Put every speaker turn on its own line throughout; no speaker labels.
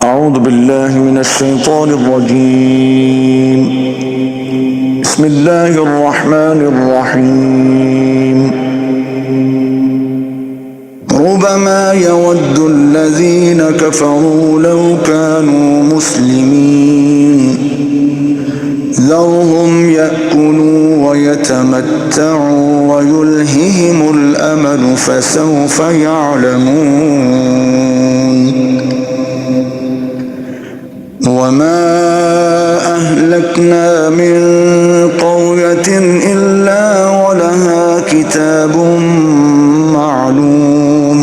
أعوذ بالله من الشيطان الرجيم. بسم الله الرحمن الرحيم. ربما يود الذين كفروا لو كانوا مسلمين ذرهم يأكلوا ويتمتعوا ويلههم الأمل فسوف يعلمون. وما أهلكنا من قرية إلا ولها كتاب معلوم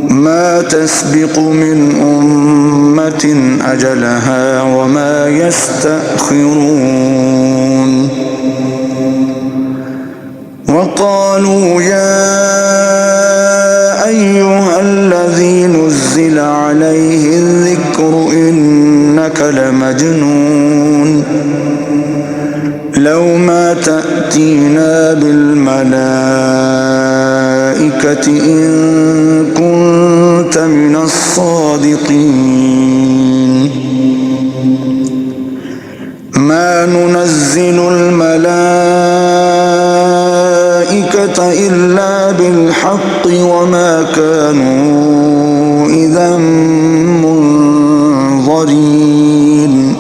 ما تسبق من أمة أجلها وما يستأخرون. وقالوا يا أيها الذي نزل عليه الذكر إنك لمجنون لو ما تأتينا بالملائكة إن كنت من الصادقين. ما ننزل الملائكة إلا بالحق وما كانوا إذا منظرين.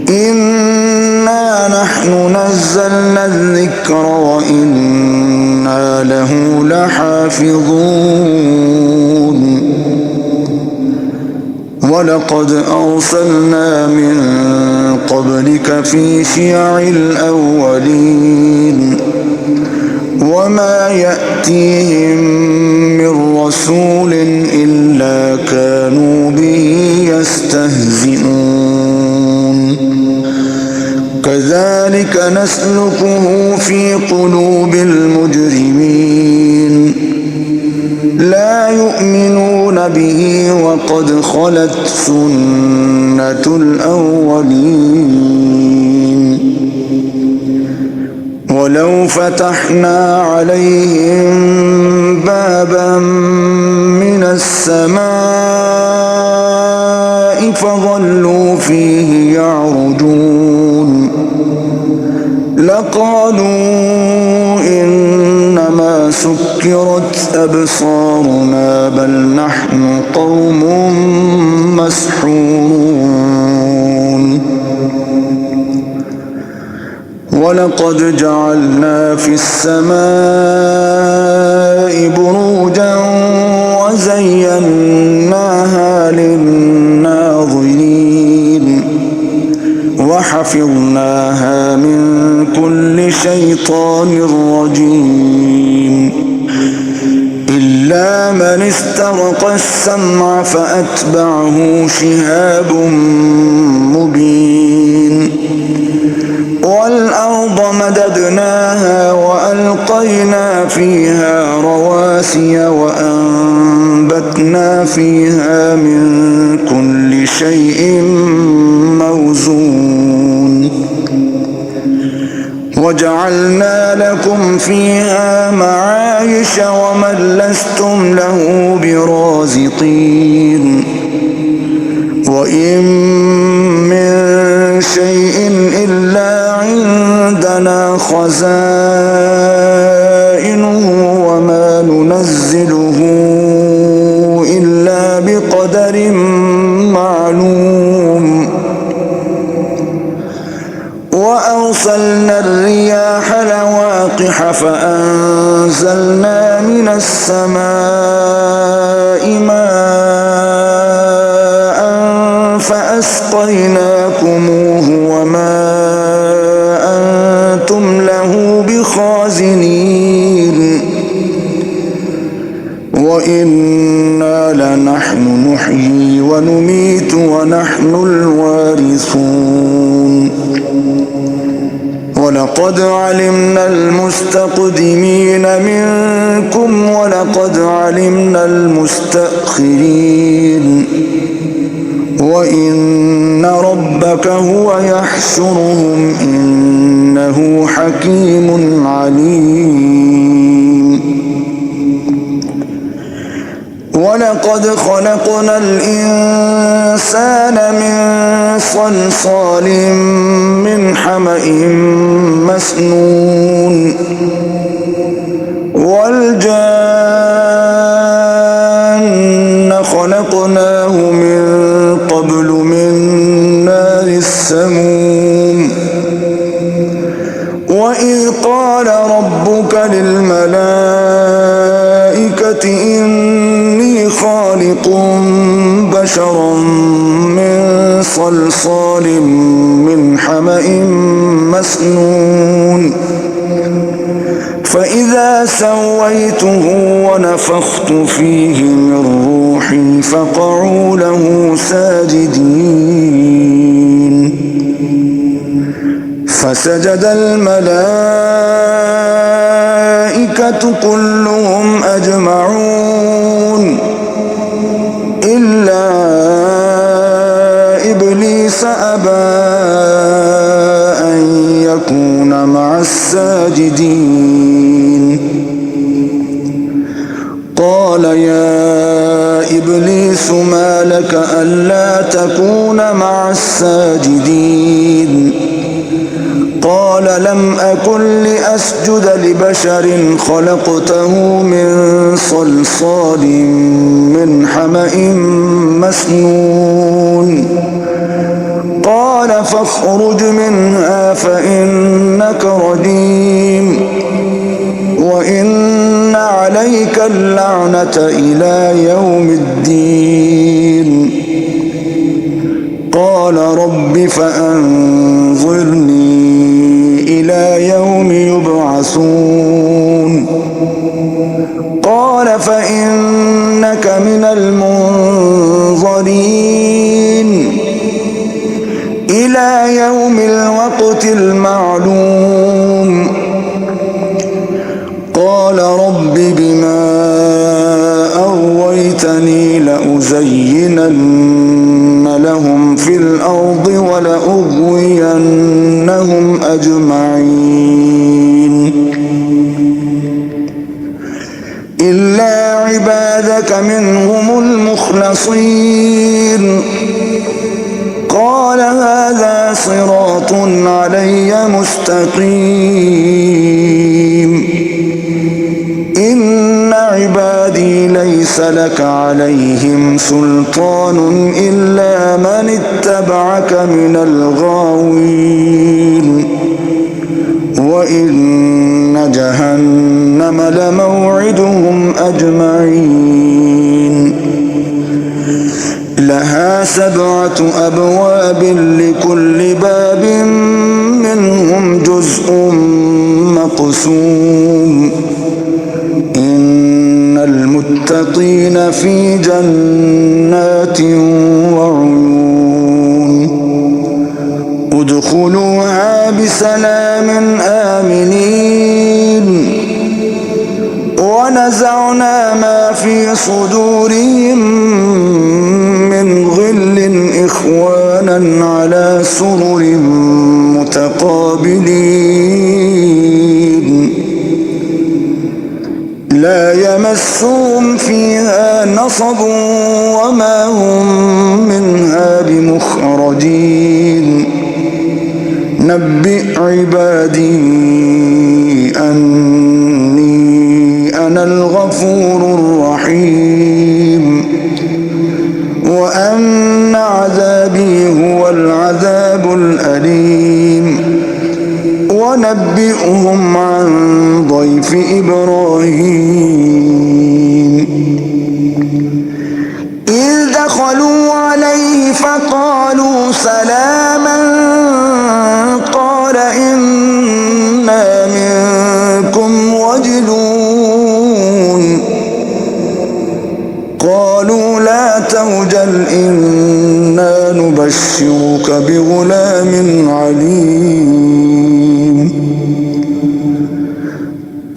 إنا نحن نزلنا الذكر وإنا له لحافظون. ولقد أرسلنا من قبلك في شيع الأولين وما يأتيهم من رسول إلا كانوا به يستهزئون. كذلك نسلكه في قلوب المجرمين لا يؤمنون به وقد خلت سنة الأولين. ولو فتحنا عليهم بابا من السماء فظلوا فيه يعرجون لقالوا إنما سكرت أبصارنا بل نحن قوم مسحورون. ولقد جعلنا في السماء بروجا وزيناها للناظرين وحفظناها من كل شيطان رجيم إلا من استرق السمع فأتبعه شهاب مبين. والأرض مددناها وألقينا فيها رواسي وأنبتنا فيها من كل شيء موزون. وجعلنا لكم فيها معايش ومن لستم له برازقين. وإن من شيء إلا عندنا خزائنه وما ننزله إلا بقدر معلوم. وأرسلنا الرياح لواقح فأنزلنا من السماء ماء فأسقيناكموه وما أنتم له بخازنين. وإنا لنحن نحيي ونميت ونحن الوارثون. ولقد علمنا المستقدمين منكم ولقد علمنا المستأخرين وإن ربك هو يحشرهم إنه حكيم عليم. ولقد خلقنا الإنسان من صلصال من حمأ مسنون والجان خلقناه من قبل من نار السموم وإذ قال ربك للملائكة إني خالق بشرا من صلصال من حمأ مسنون فإذا سويته ونفخت فيه من روحي فقعوا له ساجدين فسجد الملائكة كلهم أجمعون إلا إبليس أبى أن يكون مع الساجدين قال يا إبليس ما لك ألا تكون مع الساجدين قال لم أكن لأسجد لبشر خلقته من صلصال من حمأ مسنون قال فاخرج منها فإنك رجيم وإن عليك اللعنة إلى يوم الدين قال رب فأنظرني إلى يوم يبعثون قال فإنك من المنظرين إلى يوم الوقت المعلوم قال رب بما أغويتني لأزينن لهم في الأرض ولأغوينهم أجمعين إلا عبادك منهم المخلصين قال هذا صراط علي مستقيم إن عبادي ليس لك عليهم سلطان إلا من اتبعك من الغاوين وإن جهنم لموعدهم أجمعين لها 7 أبواب لكل باب منهم جزء مقسوم إن المتقين في جنات وعيون ادخلوها بسلام آمنين ونزعنا ما في صدورهم من غل إخوانا على سرر متقابلين لا يمسهم فيها نصب وما هم منها بمخرجين نبئ عبادي أني أنا الغفور الرحيم وأن عذابي هو العذاب الأليم ونبئهم عن ضيف إبراهيم إذ دخلوا عليه فقالوا سلاما قال إنا منكم وجلون قالوا لا توجل إنا نبشرك بغلام عليم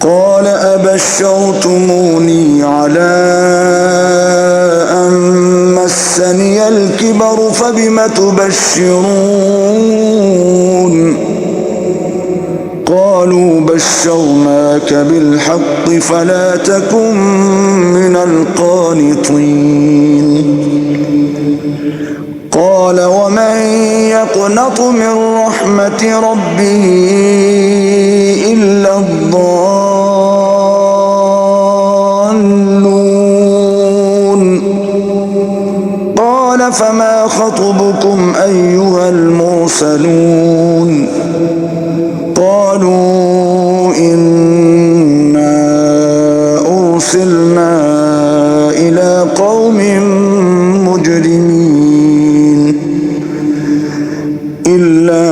قال أبشرتموني على أن مسني الكبر فبم تبشرون قالوا قالوا بشرناك بالحق فلا تكن من القانطين قال ومن يقنط من رحمة ربه إلا الضالون قال فما خطبكم أيها المرسلون قالوا إنا أرسلنا إلى قوم مجرمين إلا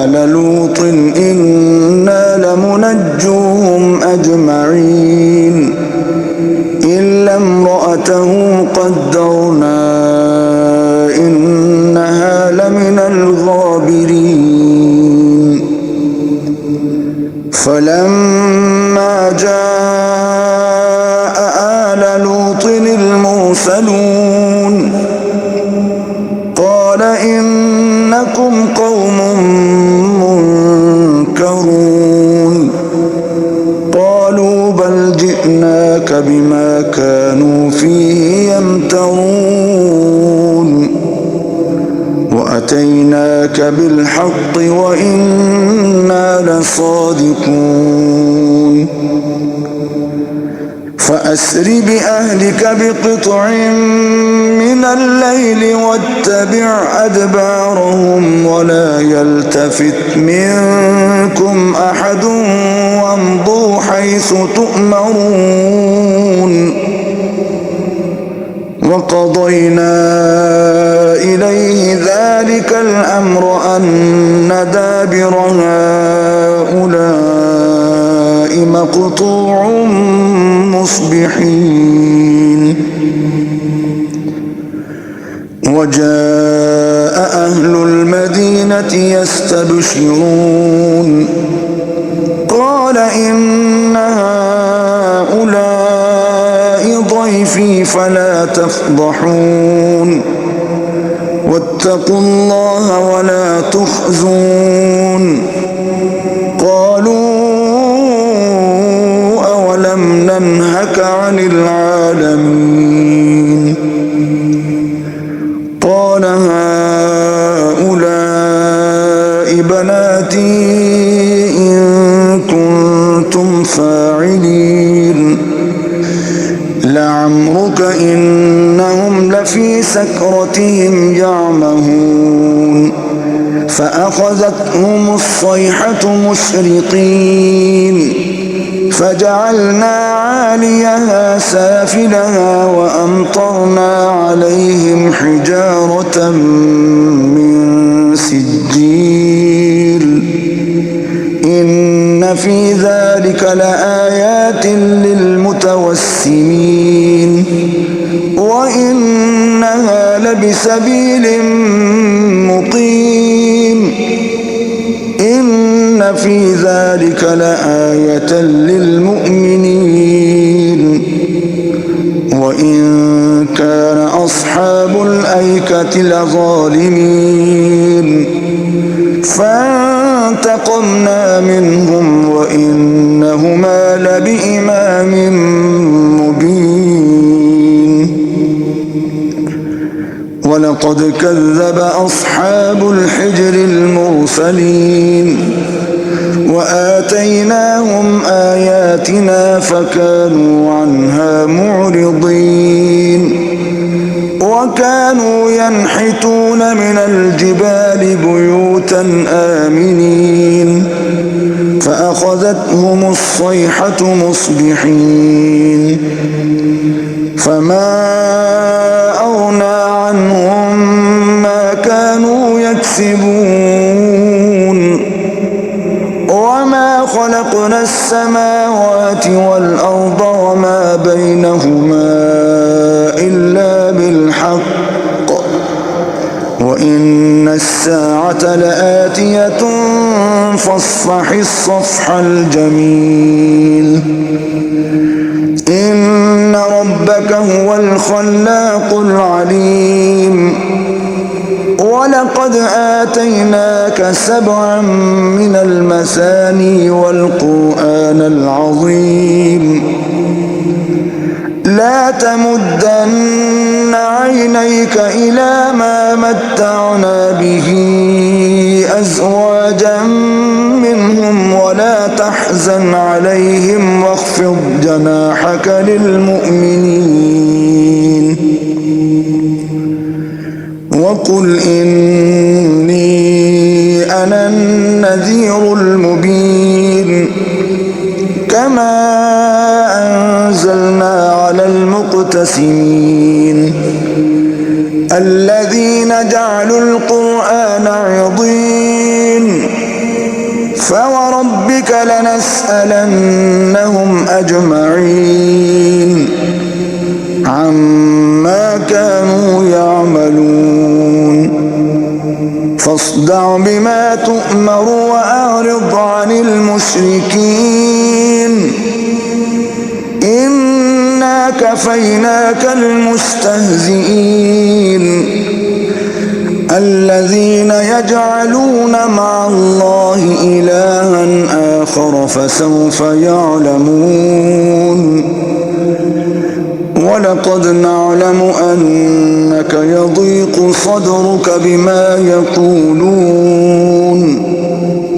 آل لوط إنا لمنجوهم أجمعين إلا امرأته قدرنا إنها لمن الغابرين فلما جاء آل لوط المرسلون قال إنكم قوم منكرون قالوا بل جئناك بما كانوا فيه يمترون وأتيناك بالحق وإنا لصادقون فأسر بأهلك بقطع من الليل واتبع أدبارهم ولا يلتفت منكم أحد وامضوا حيث تؤمرون وقضينا إليه ذلك الأمر أن دابر هؤلاء مقطوع مصبحين وجاء أهل المدينة يستبشرون قال إن هؤلاء ضيفي فلا تفضحون واتقوا الله ولا تخزون قالوا أولم ننهك عن العالمين قال هؤلاء بناتي إن كنتم فاعلين لعمرك إنهم لفي سكرتهم يعمهون فأخذتهم الصيحة مشرقين فجعلنا عاليها سافلها وأمطرنا عليهم حجارة من سجيل إن في ذلك لآيات للمتوسمين وإنها لبسبيل مقيم إن في ذلك لآية للمؤمنين وإن كان أصحاب الأيكة لظالمين فانتقمنا منهم وإنهما لبإمام مبين ولقد كذب أصحاب الحجر المرسلين وآتيناهم آياتنا فكانوا عنها معرضين وكانوا ينحتون من الجبال بيوتا آمنين فأخذتهم الصيحة مصبحين فما أغنى عنهم ما كانوا يكسبون وما خلقنا السماوات والأرض وما بينهما إلا بالحق وإن الساعة لآتية فاصفح الصفح الجميل إن ربك هو الخلاق العليم ولقد آتيناك 7 من المثاني والقرآن العظيم لا تمدن عينيك إلى ما متعنا به أزواجا منهم ولا تحزن عليهم واخفض جناحك للمؤمنين وقل إني أنا النذير المبين كما أنزلنا على المقتسمين الذين جعلوا القرآن عضين فوربك لنسألنهم أجمعين عما كانوا يعملون فاصدع بما تؤمر وأعرض عن المشركين إنا كفيناك المستهزئين الذين يجعلون مع الله إلها آخر فسوف يعلمون ولقد نعلم أنك يضيق صدرك بما يقولون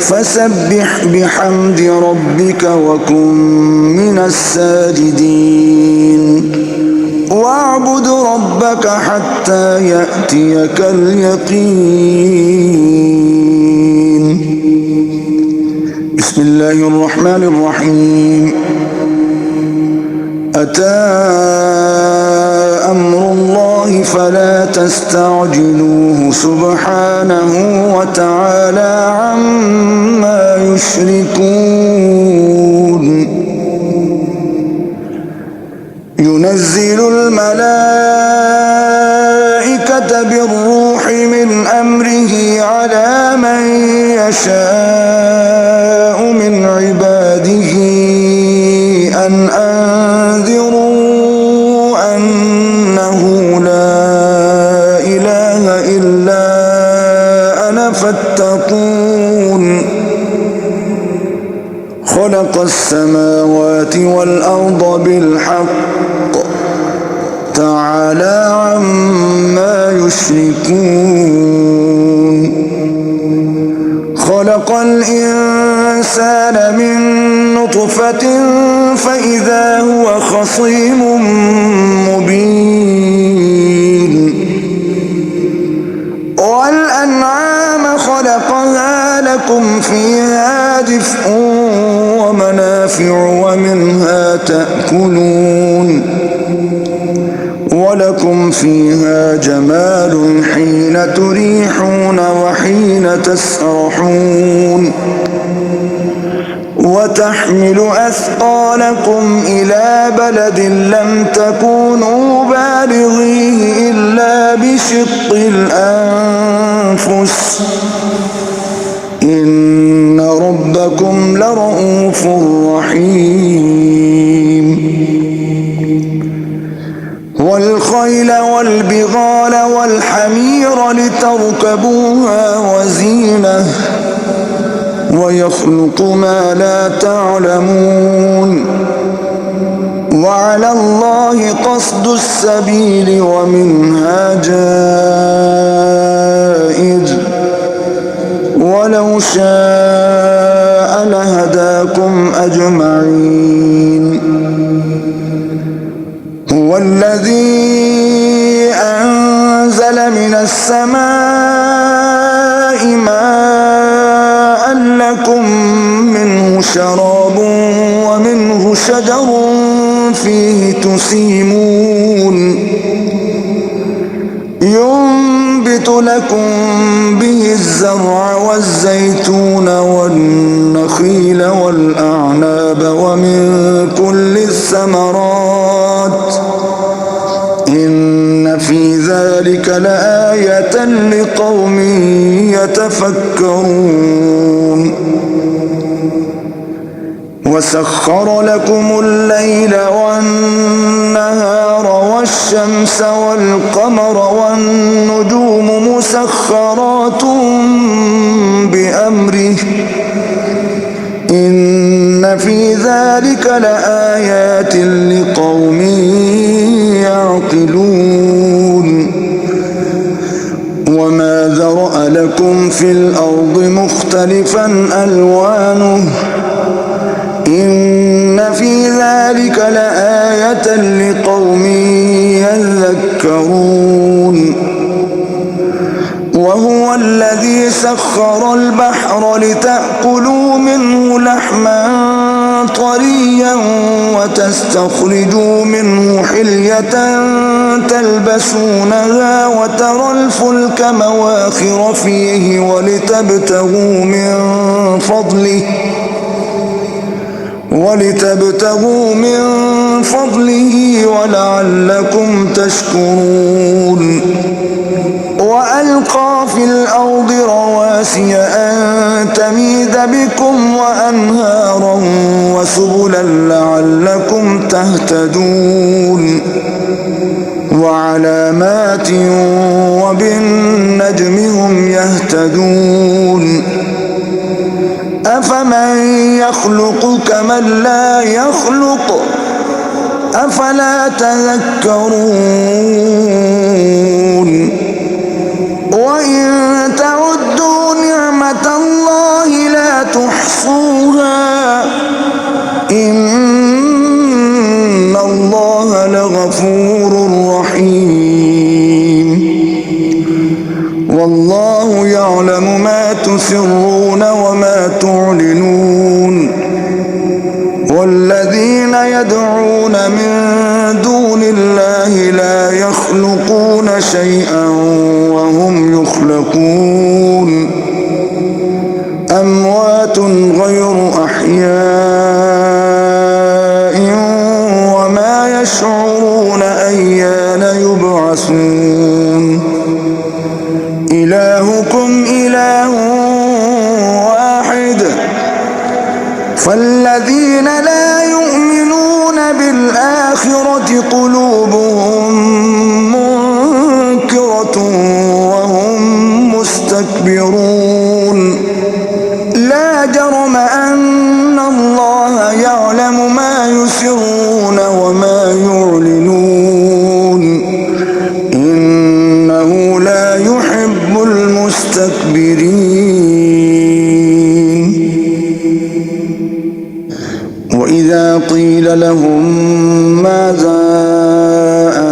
فسبح بحمد ربك وكن من الساجدين واعبد ربك حتى يأتيك اليقين. بسم الله الرحمن الرحيم. أتى أمر الله فلا تستعجلوه سبحانه وتعالى عما يشركون ينزل الملائكة بالروح من أمره على من يشاء من عباده أن أنذروا أنه لا إله إلا أنا فاتقون خلق السماوات والأرض بالحق تعالى عما يشركون خلق الإنسان من نطفة فإذا هو خصيم مبين والأنعام خلقها لكم فيها دفء ومنافع ومنها تأكلون ولكم فيها جمال حين تريحون وحين تسرحون وتحمل أثقالكم إلى بلد لم تكونوا بالغيه إلا بشق الأنفس إن ربكم لرؤوف رحيم والخيل والبغال والحمير لتركبوها وزينة ويخلق ما لا تعلمون وعلى الله قصد السبيل ومنها جائر ولو شاء لهداكم أجمعين هو الذي أنزل من السماء ماء لكم منه شراب ومنه شجر فيه تسيمون ينبت لكم به الزرع والزيتون والنخيل والأعناب ومن كل الثمرات إن في ذلك لآية لقوم يتفكرون وسخر لكم الليل والنهار والشمس والقمر والنجوم مسخرات بأمره إن في ذلك لآيات لقوم يعقلون وما ذرأ لكم في الأرض مختلفا ألوانه إن في ذلك لآية لقوم يذكرون وهو الذي سخر البحر لتأكلوا منه لحما طريا وتستخرجوا منه حلية تلبسونها وترى الفلك مواخر فيه ولتبتغوا من فضله ولعلكم تشكرون وألقى في الأرض رواسي أن تميد بكم وأنهارا وسبلا لعلكم تهتدون وعلامات وبالنجم هم يهتدون أفمن يخلق كمن لا يخلق أفلا تذكرون وإن تعدوا نعمة الله لا تحصوها إن الله لغفور رحيم والله يعلم ما تسرون وما تعلنون والذين يدعون من دون الله لا يخلقون شيئا وهم يخلقون أموات غير أحياء وما يشعرون أيان يبعثون إلهكم إله واحد فالذين لا يؤمنون بالآخرة قلوبهم منكرة وهم مستكبرون لا جرم أن الله يعلم ما يسرون وما يعلنون إنه لا يحب المستكبرين وإذا قيل لهم ماذا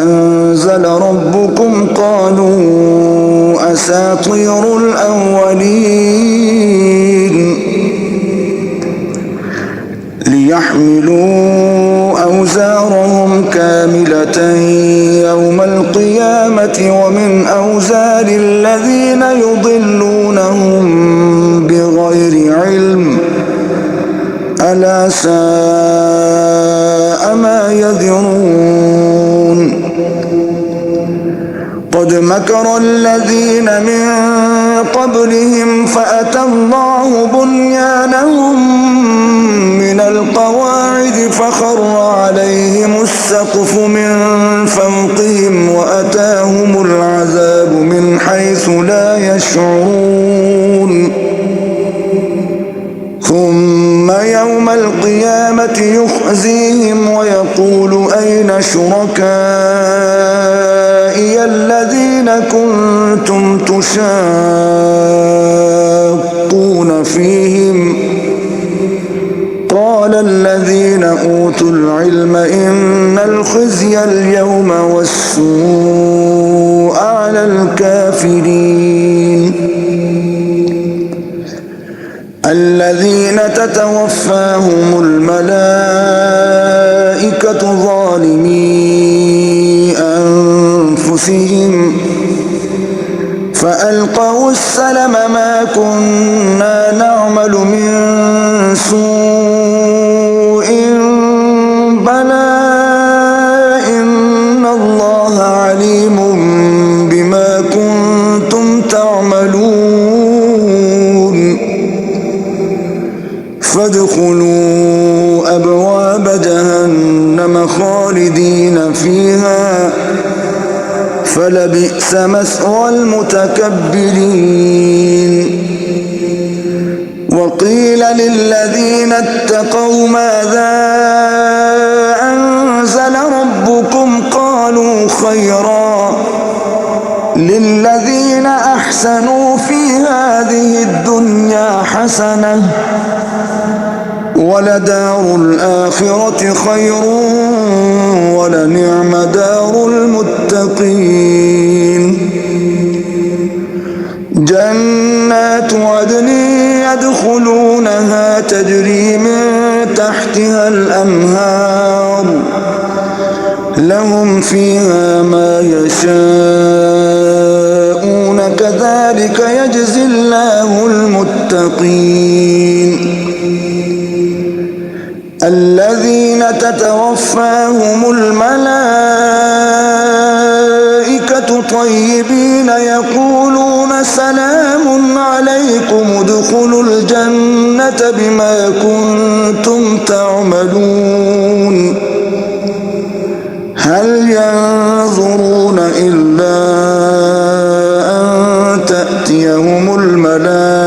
أنزل ربكم قالوا أساطير الأولين ليحملوا أوزارهم كاملة يوم القيامة ومن أوزار الذين يضلونهم بغير علم ألا ساء ما يذرون قد مكر الذين من قبلهم فأتى الله بنيانهم من القواعد فخر عليهم السقف من فوقهم وأتاهم العذاب من حيث لا يشعرون ثم يوم القيامة يخزيهم ويقول أين شركائي الذين كنتم تشاقون فيهم قال الذين أوتوا العلم إن الخزي اليوم والسوء على الكافرين الذين تتوفاهم الملائكة ظالمي أنفسهم فألقوا السلم ما كنا نعمل من سوء بلى إن الله عليم بما كنتم تعملون فادخلوا أبواب جهنم خالدين فيها فلبئس مثوى المتكبرين. وقيل للذين اتقوا ماذا أنزل ربكم قالوا خيرا للذين أحسنوا في هذه الدنيا حسنة ولدار الآخرة خير ولنعم دار المتقين. جنات عدن يدخلونها تجري من تحتها الأنهار لهم فيها ما يشاءون كذلك يجزي الله المتقين. الذين تتوفاهم الملائكة طيبين يقولون سلام عليكم ادخلوا الجنة بما كنتم تعملون. هل ينظرون إلا أن تأتيهم الملائكة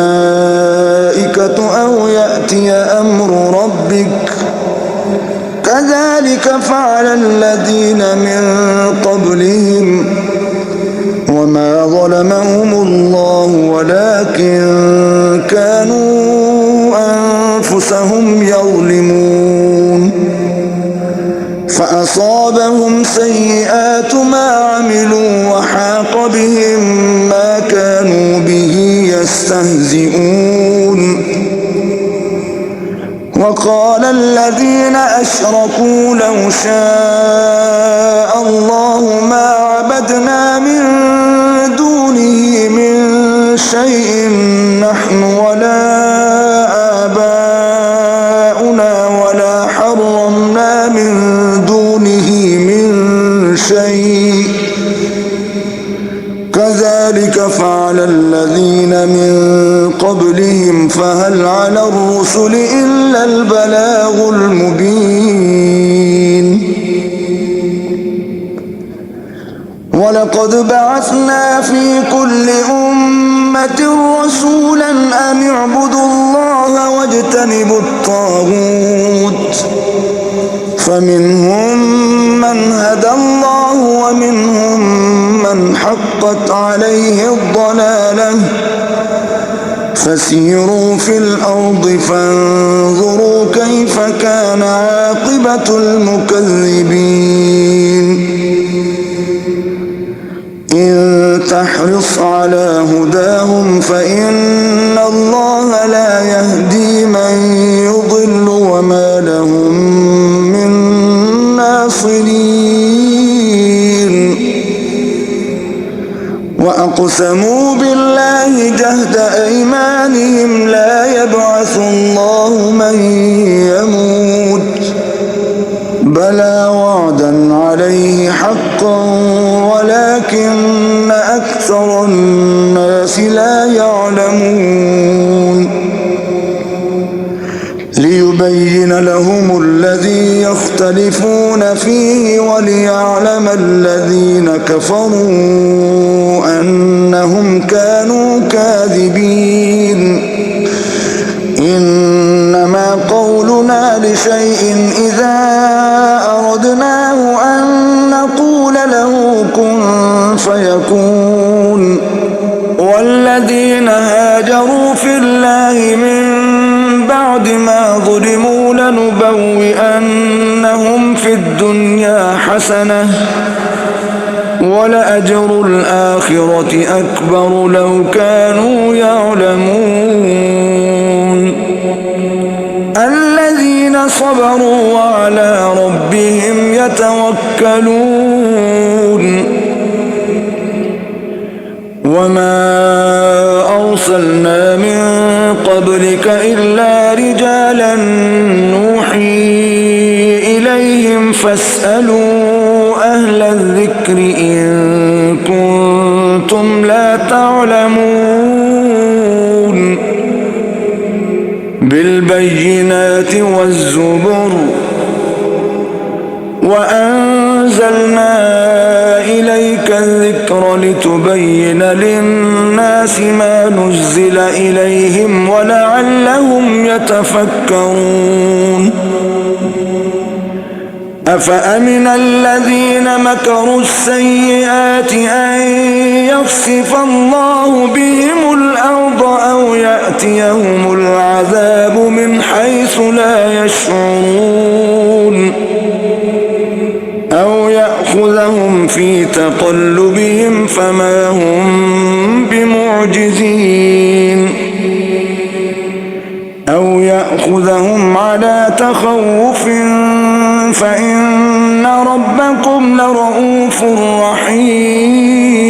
أو يأتي أمر ربك كذلك فعل الذين من قبلهم وما ظلمهم الله ولكن كانوا أنفسهم يظلمون. فأصابهم سيئات ما عملوا وحاق بهم ما كانوا به يستهزئون. وقال الذين أشركوا لو شاء الله ما عبدنا من دونه من شيء نحن ولا آباؤنا ولا حرمنا من دونه من شيء كذلك فعل الذين من قبلهم فهل على الرسل إلا البلاغ المبين. ولقد بعثنا في كل أمة رسولا أن اعبدوا الله واجتنبوا الطاغوت فمنهم من هدى الله ومنهم من حقت عليه الضلالة فسيروا في الأرض فانظروا كيف كان عاقبة المكذبين. إن تحرص على هداهم فإن الله لا يهدي من يضل وما لهم من ناصرين. وأقسموا بالله جهد أيمانهم لا يبعث الله من يموت بلى وعدا عليه حقا ولكن أكثر الناس لا يعلمون. ليبين لهم الذي يختلفون فيه وليعلم الذين كفروا أنهم كانوا كاذبين. إنما قولنا لشيء إذا أردناه أن نقول له كن فيكون. والذين هاجروا في الله من بعد ما ظلموا لنبوئنهم في الدنيا حسنة ولأجر الآخرة أكبر لو كانوا يعلمون. الذين صبروا وعلى ربهم يتوكلون. وما أرسلنا من قبلك إلا رجالا نوحي إليهم فاسألوا أهل الذكر إن كنتم لا تعلمون. بالبينات والزبر وأنزلنا إليك الذكر لتبين للناس ما نزل إليهم ولعلهم يتفكرون أفأمن الذين مكروا السيئات أن يخسف الله بهم الأرض أو يأتيهم العذاب من حيث لا يشعرون أو يأخذهم في تقلبهم فما هم بمعجزين أو يأخذهم على تخوف فإن ربكم لرؤوف رحيم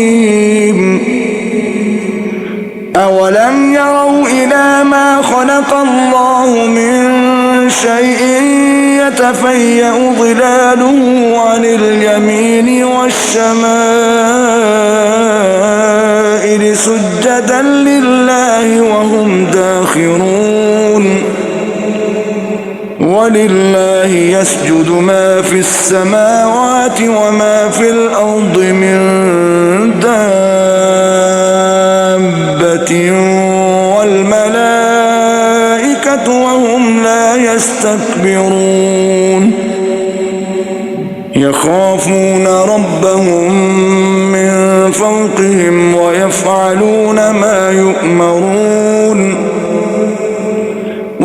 أولم يروا إلى ما خلق الله من شيء يتفيأ ظلاله عن اليمين والشمائل سجدا لله وهم داخرون ولله يسجد ما في السماوات وما في الأرض من دابة والملائكة وهم لا يستكبرون يخافون ربهم من فوقهم ويفعلون ما يؤمرون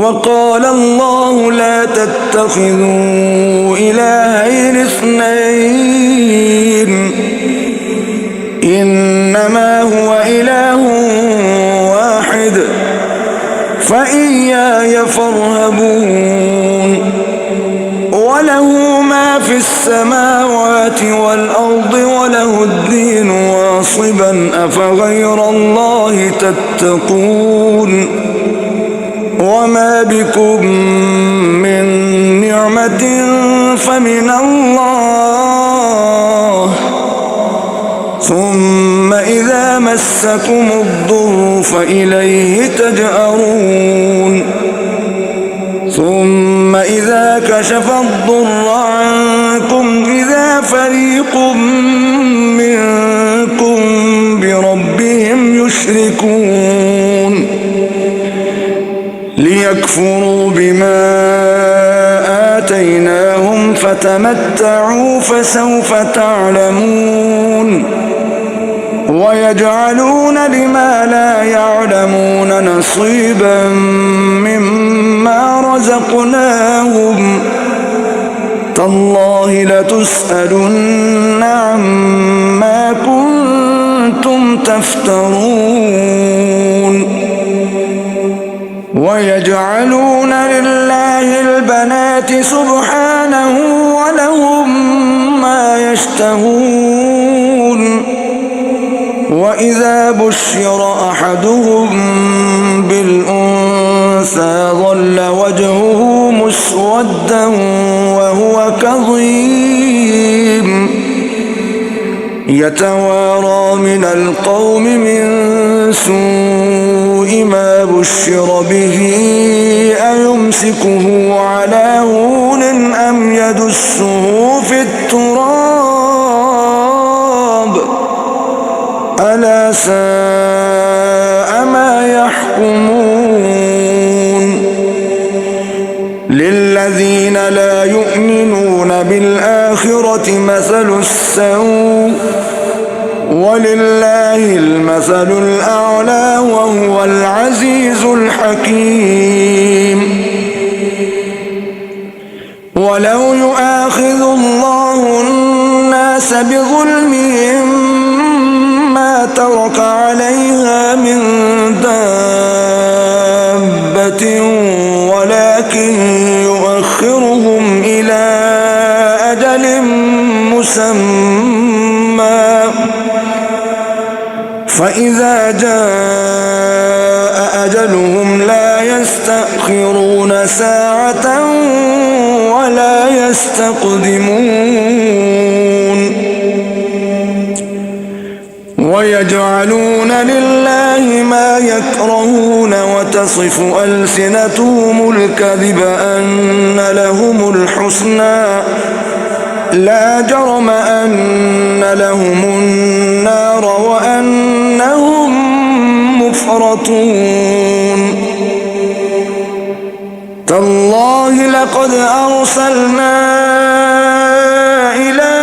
وقال الله لا تتخذوا إلهين اثنين إنما هو إله واحد فإياي فارهبون وله ما في السماوات والأرض وله الدين واصبا أفغير الله تتقون وما بكم من نعمة فمن الله ثم إذا مسكم الضر فإليه تجأرون ثم إذا كشف الضر عنكم إذا فريق منكم بربهم يشركون ليكفروا بما آتيناهم فتمتعوا فسوف تعلمون ويجعلون لما لا يعلمون نصيبا مما رزقناهم تالله لتسألن عما كنتم تفترون ويجعلون لله البنات سبحانه ولهم ما يشتهون وإذا بشر أحدهم بالأنثى ظل وجهه مسودا وهو كظيم يتوارى من القوم من سوء ما بشر به أيمسكه على هون أم يدسه في التراب ألا ساء ما يحكمون للذين لا يؤمنون بالآخرة مثل السوء ولله المثل الأعلى وهو العزيز الحكيم ولو يؤاخذ الله الناس بظلمهم ما ترك عليها من دابة ولكن يؤخرهم إلى أجل مسمى فإذا جاء أجلهم لا يستأخرون ساعة ولا يستقدمون ويجعلون لله ما يكرهون وتصف ألسنتهم الكذب أن لهم الحسنى لا جرم أن لهم النار وأنهم مفرطون تالله لقد أرسلنا إلى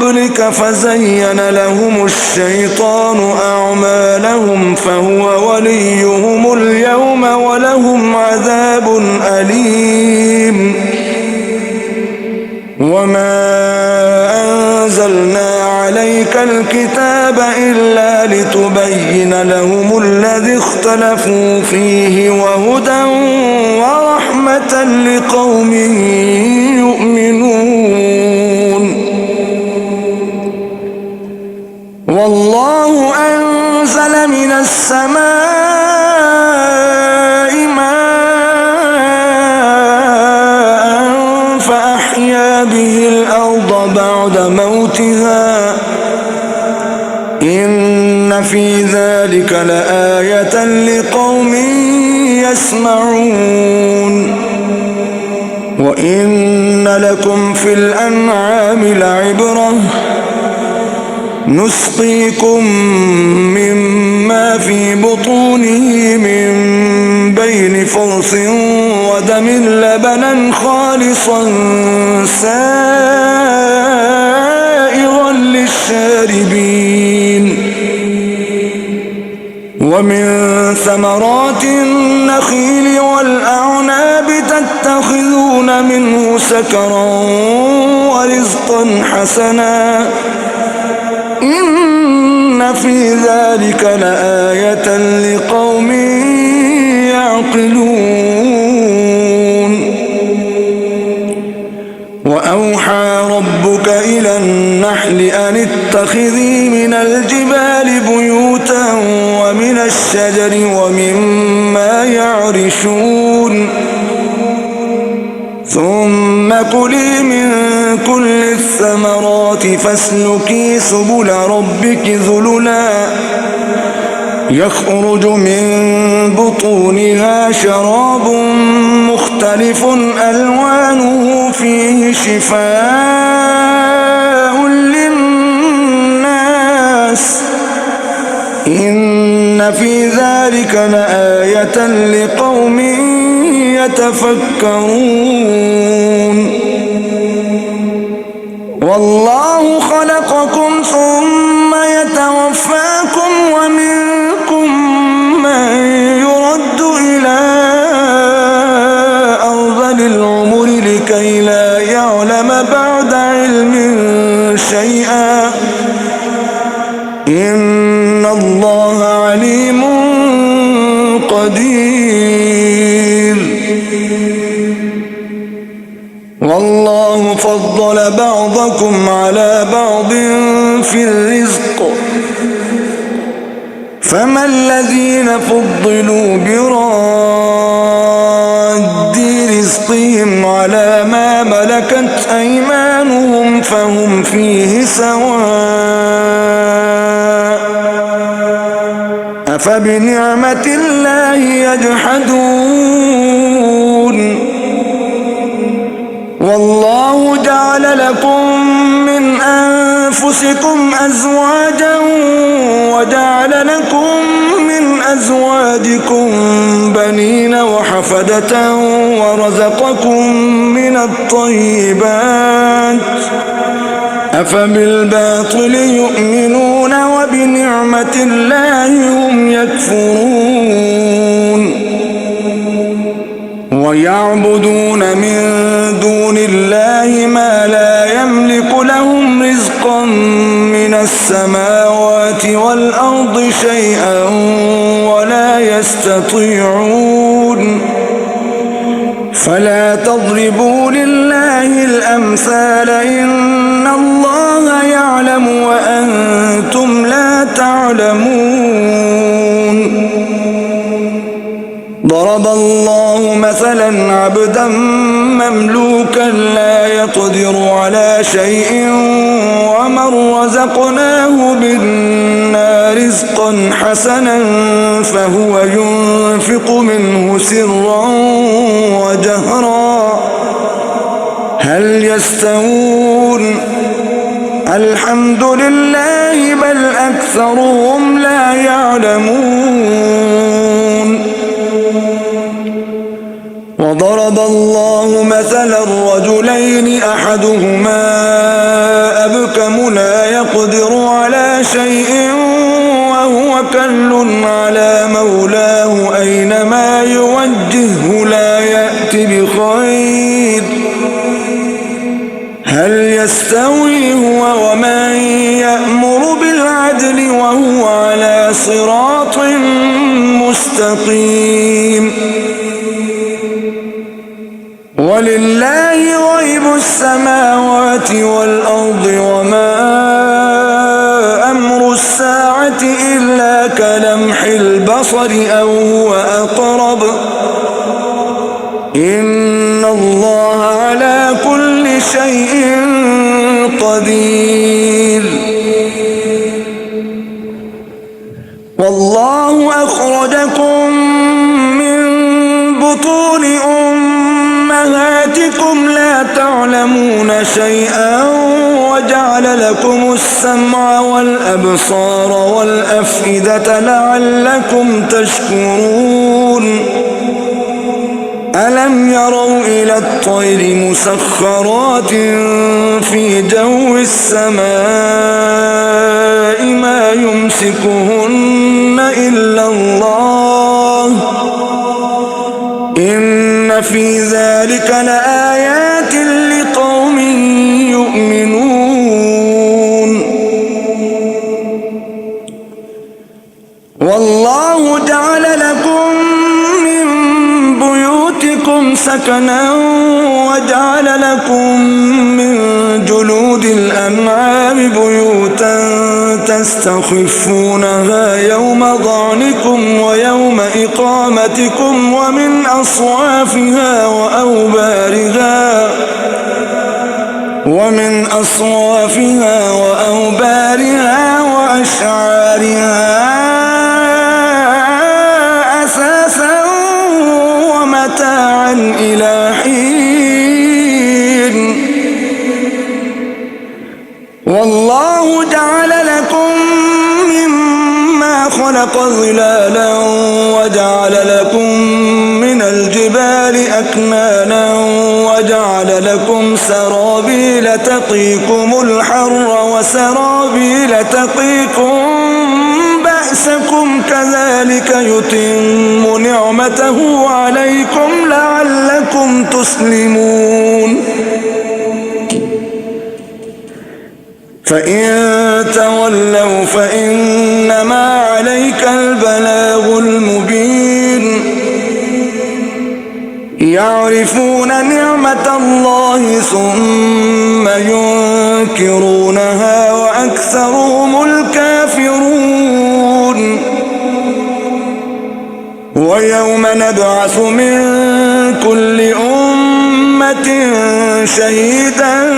قبلك فزين لهم الشيطان أعمالهم فهو وليهم اليوم ولهم عذاب أليم وما أنزلنا عليك الكتاب إلا لتبين لهم الذي اختلفوا فيه وهدى ورحمة لقوم يؤمنون والله أنزل من السماء ماء فأحيا به الأرض بعد موتها إن في ذلك لآية لقوم يسمعون وإن لكم في الأنعام لعبرة نسقيكم مما في بطونه من بين فرث ودم لبنا خالصا سائغا للشاربين ومن ثمرات النخيل والأعناب تتخذون منه سكرا ورزقا حسنا إن في ذلك لآية لقوم يعقلون وأوحى ربك إلى النحل أن اتخذي من الجبال بيوتا ومن الشجر ومما يعرشون ثم كلي من كل الثمرات فاسلكي سبل ربك ذللا يخرج من بطونها شراب مختلف ألوانه فيه شفاء للناس إن في ذلك لآية لقوم يتفكرون والله خلقكم ثم يتوفاكم ومنكم من يرد إلى أرذل العمر لكي لا يعلم بعد علم شيئا إن الله عليم قدير والله فضل بعضكم على بعض في الرزق فما الذين فضلوا براد رزقهم على ما ملكت أيمانهم فهم فيه سواء أفبنعمة الله يجحدون والله جعل لكم من أنفسكم أزواجا وجعل لكم من أزواجكم بنين وحفدة ورزقكم من الطيبات أفبالباطل يؤمنون وبنعمة الله هم يكفرون ويعبدون من دون الله ما لا يملك لهم رزقا من السماوات والأرض شيئا ولا يستطيعون فلا تضربوا لله الأمثال إن الله يعلم وأنتم لا تعلمون ضرب الله مثلا عبدا مملوكا لا يقدر على شيء ومن رزقناه منا رزقا حسنا فهو ينفق منه سرا وجهرا هل يستوون الحمد لله بل أكثرهم لا يعلمون وضرب الله مثلا رجلين أحدهما أبكم لا يقدر على شيء وهو كل على مولاه أينما يوجهه لا يأتي بخير هل يستوي هو ومن يأمر بالعدل وهو على صراط مستقيم ولله غيب السماوات والأرض وما أمر الساعة إلا كلمح البصر أو هو أقرب إن الله على كل شيء قدير والله أخرجكم من بطون أمهاتكم لا تعلمون شيئا وجعل لكم السمع والأبصار والأفئدة لعلكم تشكرون ألم يروا إلى الطير مسخرات في جو السماء ما يمسكهن إلا الله إن في ذلك لآيات لقوم يؤمنون والله جعل لكم سكنا وجعل لكم من جلود الأنعام بيوتا تستخفونها يوم ضعنكم ويوم إقامتكم ومن أصوافها وأوبارها وأشعارها إلى حين والله جعل لكم مما خلق ظلالا وجعل لكم من الجبال أكنانا وجعل لكم سرابيل تقيكم الحر وسرابيل تقيكم بأسكم كذلك يتم نعمته عليكم لعلكم تسلمون فإن تولوا فإنما عليك البلاغ المبين يعرفون نعمة الله ثم ينكرونها وأكثرهم الكافرون ويوم نبعث من كل أمة شهيدا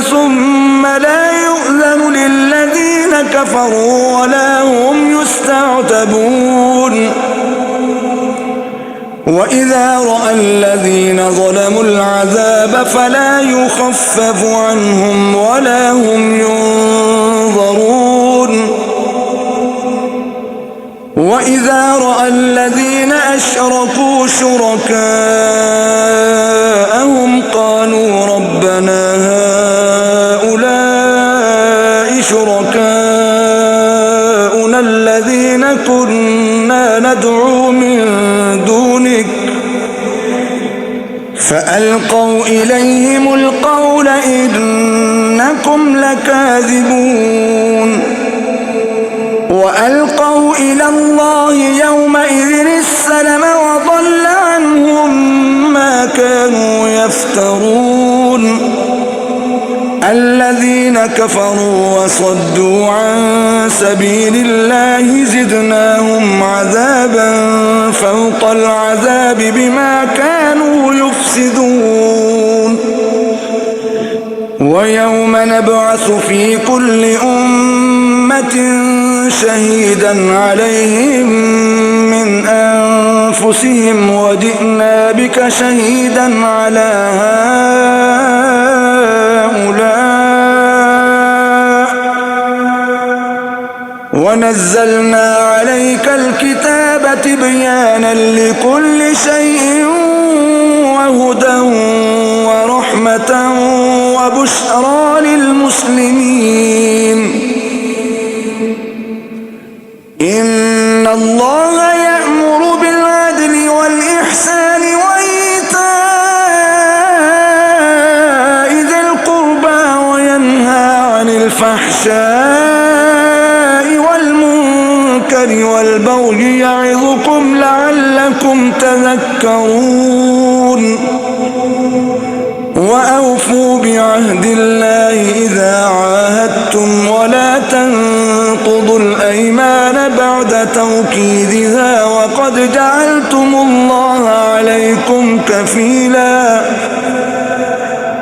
ثم لا يؤذن للذين كفروا ولا هم يستعتبون وإذا رأى الذين ظلموا العذاب فلا يخفف عنهم ولا هم ينظرون وإذا رأى الذين أشركوا شركاءهم قالوا ربنا هؤلاء شركاؤنا الذين كنا ندعو من دونك فألقوا إليهم القول إنكم لكاذبون وألقوا إلى الله يومئذ السلم وضل عنهم ما كانوا يفترون الذين كفروا وصدوا عن سبيل الله زدناهم عذابا فوق العذاب بما كانوا يفسدون ويوم نبعث في كل أمة شهيدا عليهم من أنفسهم وجئنا بك شهيدا على هؤلاء ونزلنا عليك الكتاب تبيانا لكل شيء وهدى ورحمة وبشرى للمسلمين إن الله يأمر بالعدل والإحسان وإيتاء ذي القربى وينهى عن الفحشاء والمنكر والبغي يعظكم لعلكم تذكرون وأوفوا بعهد الله إذا عاهدتم ولا تنقضوا الأيمان بعد توكيدها وقد جعلتم الله عليكم كفيلا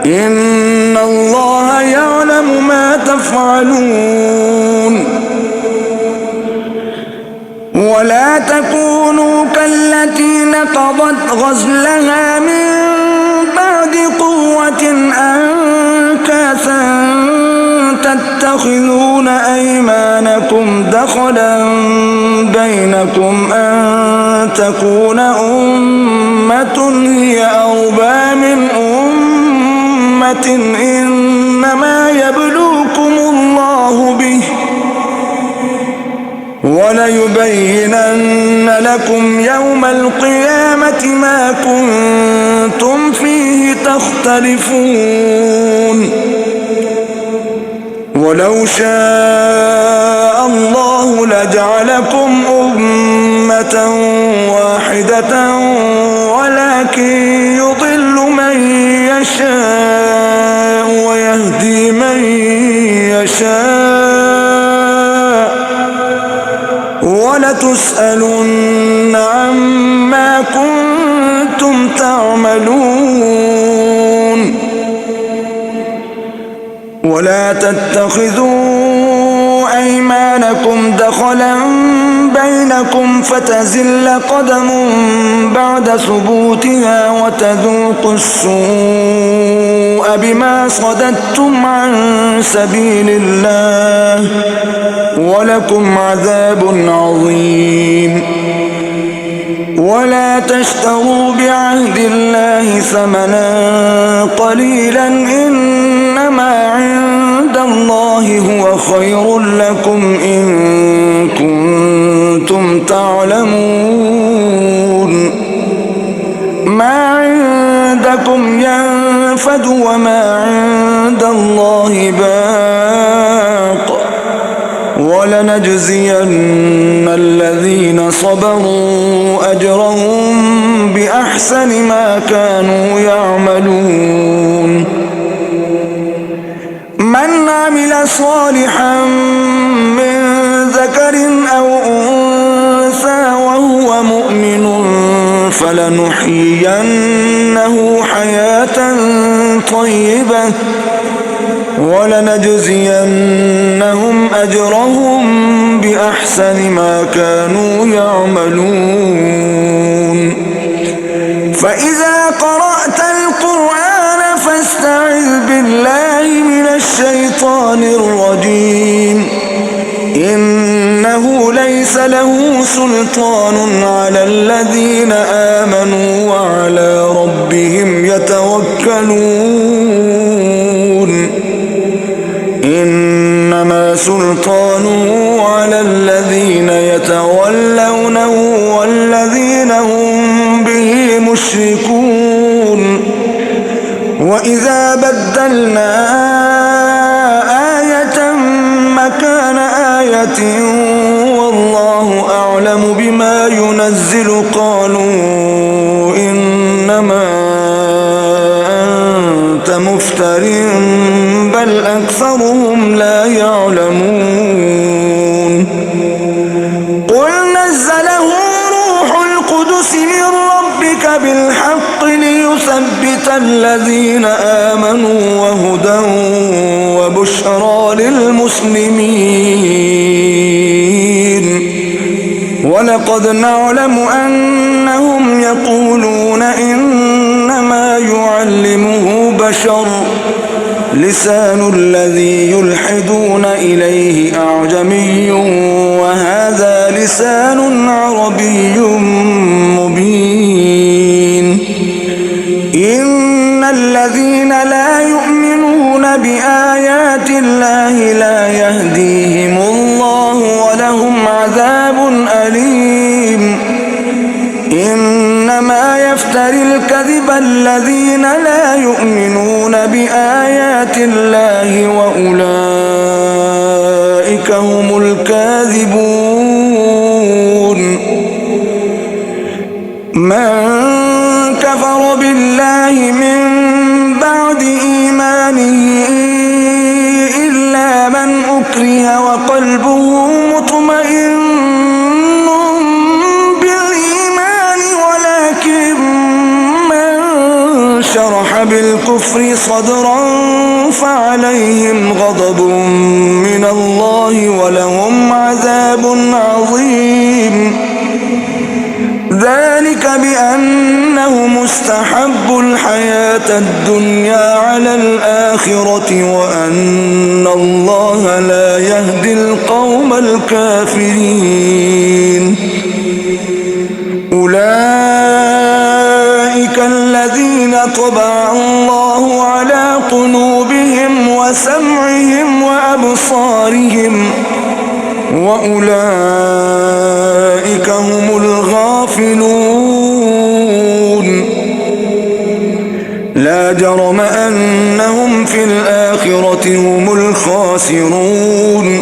إن الله يعلم ما تفعلون ولا تكونوا كالتي نقضت غزلها من بعد قوة أنكاثا تتخذون أيمانكم دخلا بينكم أن تكون أمة هي أربى من أمة إنما يبلوكم الله به وليبينن لكم يوم القيامة ما كنتم فيه تختلفون ولو شاء الله لجعلكم أمة واحدة ولكن يضل من يشاء ويهدي من يشاء ولتسألن عما كنتم تعملون ولا تتخذوا أيمانكم دخلا بينكم فتزل قدم بعد ثبوتها وتذوقوا السوء بما صددتم عن سبيل الله ولكم عذاب عظيم ولا تشتروا بعهد الله ثمنا قليلا إنما عند الله هو خير لكم إن كنتم تعلمون ما عندكم ينفد وما عند الله باق ولنجزين الذين صبروا أجرهم بأحسن ما كانوا يعملون من عمل صالحا من ذكر أو أنثى وهو مؤمن فلنحيينه حياة طيبة ولنجزينهم أجرهم بأحسن ما كانوا يعملون فإذا قرأت القرآن فاستعذ بالله من الشيطان الرجيم إنه ليس له سلطان على الذين آمنوا وعلى ربهم يتوكلون إنما سلطانه على الذين يتولونه والذين هم به مشركون وإذا بدلنا آية مكان آية والله أعلم بما ينزل قالوا إنما أنت مفتر بل أكثرهم لا يعلمون قل نزله روح القدس من ربك بالحق ليثبت الذين آمنوا وهدى وبشرى للمسلمين. ولقد نعلم أنهم يقولون إنما يعلمه بشر، لسان الذي يلحدون إليه أعجمي وهذا لسان عربي مبين. إن الذين لا يؤمنون بآيات الله لا يهديهم الله ولهم عذاب أليم. إنما يفتري الكذب الذين لا يؤمنون بآيات الله وأولئك هم الكاذبون. من كفر بالله من بعد إيمانه إلا من أكره وقلبه مطمئن بالإيمان ولكن من شرح بالكفر صدرا فعليهم غضب من الله ولهم عذاب عظيم. ذلك بأنهم استحبوا الحياة الدنيا على الآخرة وأن الله لا يهدي القوم الكافرين. أولئك الذين طبع الله على قلوبهم وسمعهم وأبصارهم وأولئك هم الغافلون. لا جرم أنهم في الآخرة هم الخاسرون.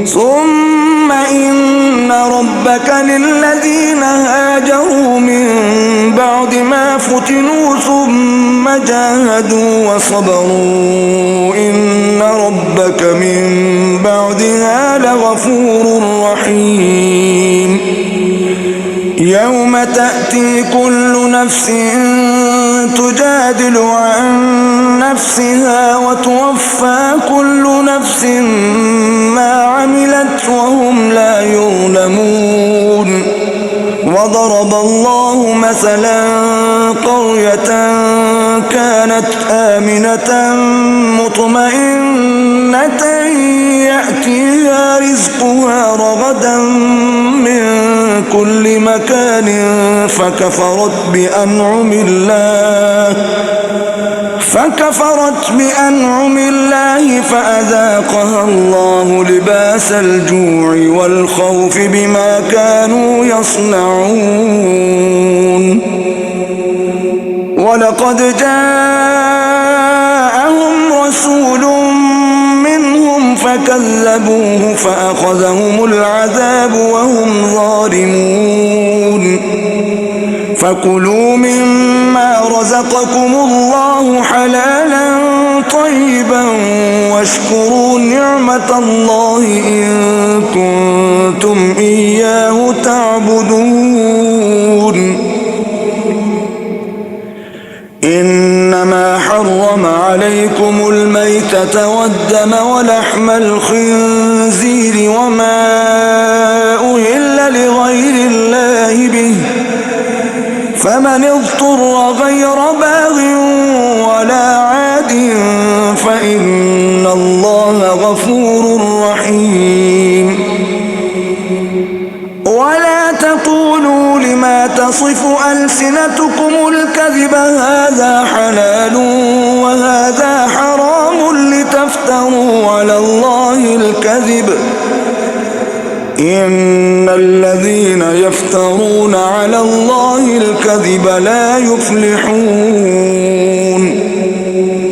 ثم إن ربك للذين هاجروا من بعد ما فتنوا ثم جاهدوا وصبروا إن ربك من بعدها لغفور رحيم. يوم تأتي كل نفس تجادل عن نفسها وتوفى كل نفس ما عملت وهم لا يظلمون. وضرب الله مثلا قرية كانت آمنة مطمئنة يأتيها رزقها رغدا من كل مكان فكفرت بأنعم الله فأذاقها الله لباس الجوع والخوف بما كانوا يصنعون. ولقد جاءهم رسول منهم فكذبوه فأخذهم العذاب وهم ظالمون. فكلوا مما رزقكم الله حلالا طيبا واشكروا نعمة الله إن كنتم إياه تعبدون. إنما حرم عليكم الميتة والدم ولحم الخنزير وما أهل لغير الله به، فمن اضطر غير باغ ولا عاد فإن الله غفور رحيم. ولا تقولوا لما تصف ألسنتكم الكذب هذا حلال وهذا حرام لتفتروا على الله الكذب. إن الذين يفترون على الله الكذب لا يفلحون.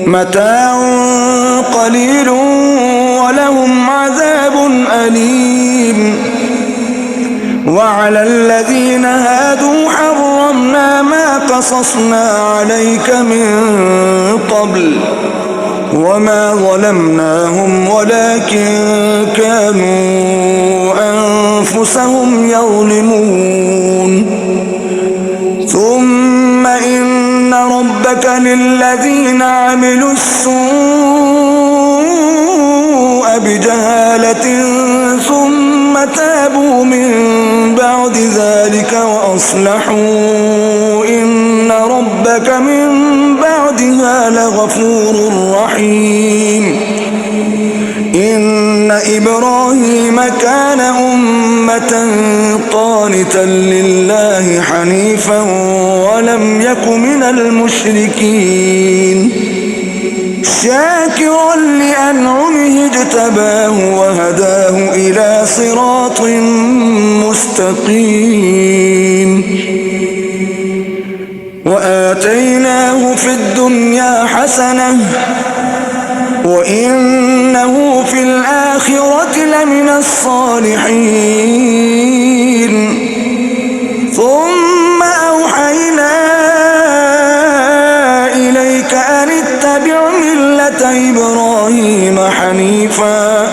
متاع قليل ولهم عذاب أليم. وعلى الذين هادوا حرمنا ما قصصنا عليك من قبل وما ظلمناهم ولكن كانوا أنفسهم يظلمون. ثم إن ربك للذين عملوا السوء بجهالة ثم تابوا من بعد ذلك وأصلحوا إن ربك من بعدها لغفور رحيم. إن إبراهيم كان أمة قانتا لله حنيفا ولم يك من المشركين شاكرا لأنعمه اجتباه وهداه إلى صراط مستقيم. وآتيناه في الدنيا حسنة وإنه في الآخرة لمن الصالحين. ثم أوحينا إليك أن اتبع ملة إبراهيم حنيفا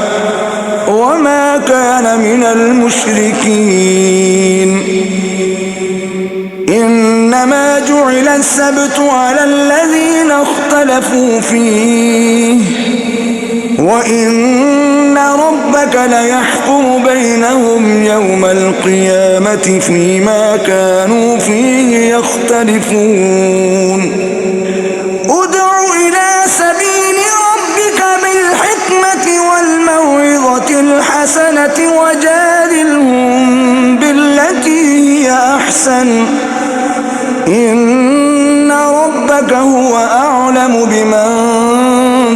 وما كان من المشركين. إنما جعل السبت على الذين اختلفوا فيه وإن ربك ليحكم بينهم يوم القيامة فيما كانوا فيه يختلفون. ادع إلى سبيل ربك بالحكمة والموعظة الحسنة وجادلهم بالتي هي أحسن إن ربك هو أعلم بمن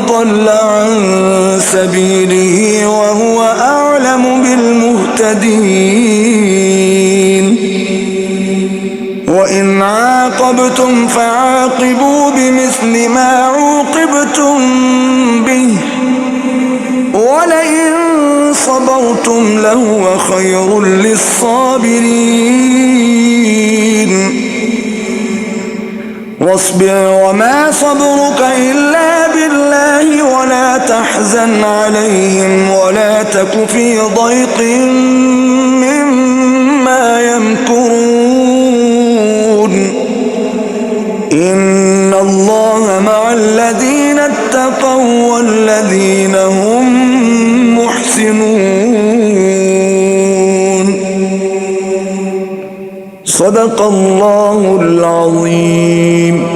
ضل عن سبيله وهو أعلم بالمهتدين. وإن عاقبتم فعاقبوا بمثل ما عوقبتم به ولئن صبرتم لهو خير للصابرين. واصبر وما صبرك إلا بالله ولا تحزن عليهم ولا تك في ضيق مما يمكرون. إن الله مع الذين اتقوا والذين هم محسنون. صدق الله العظيم.